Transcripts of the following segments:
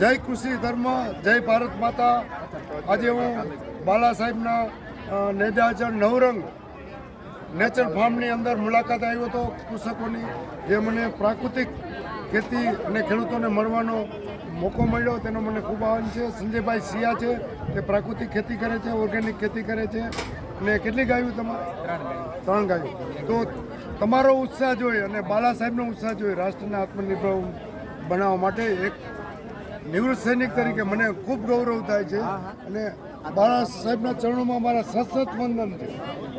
જય કૃષિ ધર્મ, જય ભારત માતા। આજે હું બાલા સાહેબના નેજાચર નવરંગ નેચર ફાર્મની અંદર મુલાકાત આવ્યો હતો કૃષકોની, જે મને પ્રાકૃતિક ખેતી અને ખેડૂતોને મળવાનો મોકો મળ્યો તેનો મને ખૂબ આનંદ છે। સંજયભાઈ સિયા છે, તે પ્રાકૃતિક ખેતી કરે છે, ઓર્ગેનિક ખેતી કરે છે। અને કેટલી ગાયું તમારે? 3 ગાયું। તો તમારો ઉત્સાહ જોઈ અને બાલા સાહેબનો ઉત્સાહ જોઈ રાષ્ટ્રને આત્મનિર્ભર બનાવવા માટે એક નિવૃત્ત સૈનિક તરીકે મને ખૂબ ગૌરવ થાય છે। અને બાલા સાહેબના ચરણોમાં મારા સતત વંદન છે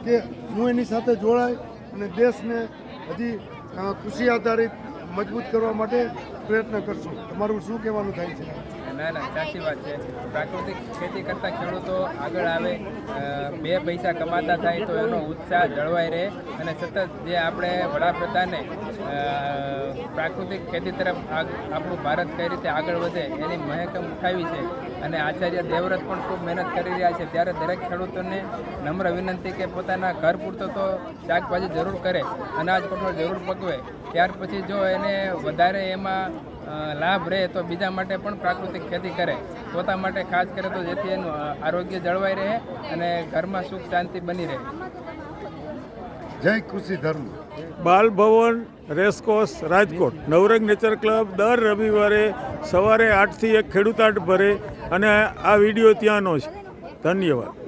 કે હું એની સાથે જોડાય અને દેશને હજી કૃષિ આધારિત મજબૂત કરવા માટે પ્રયત્ન કરશું। તમારું શું કહેવાનું થાય છે? ના, સાચી વાત છે। પ્રાકૃતિક ખેતી કરતા ખેડૂતો આગળ આવે, 2 પૈસા કમાતા થાય તો એનો ઉત્સાહ જળવાઈ રહે અને સતત જે આપણે વડાપ્રધાને પ્રાકૃતિક ખેતી તરફ આપણું ભારત કઈ રીતે આગળ વધે એની મહેકમ ઉઠાવી છે અને આચાર્ય દેવવ્રત પણ ખૂબ મહેનત કરી રહ્યા છે, ત્યારે દરેક ખેડૂતોને નમ્ર વિનંતી કે પોતાના ઘર પૂરતો તો શાકભાજી જરૂર કરે, અનાજ કઠોળ જરૂર પકવે, ત્યાર પછી જો એને વધારે એમાં લાભ રહે તો બીજા માટે પણ પ્રાકૃતિક ખેતી કરે, પોતા માટે ખાસ કરે તો જેથી એનું આરોગ્ય જળવાઈ રહે અને ઘરમાં સુખ શાંતિ બની રહે। જય કૃષિ ધર્મ। બાલ ભવન રેસકોર્સ રાજકોટ નવરંગ નેચર ક્લબ દર રવિવારે સવારે 8 થી 1 ખેડૂત આટ ભરે અને આ વિડીયો ત્યાંનો છે। ધન્યવાદ।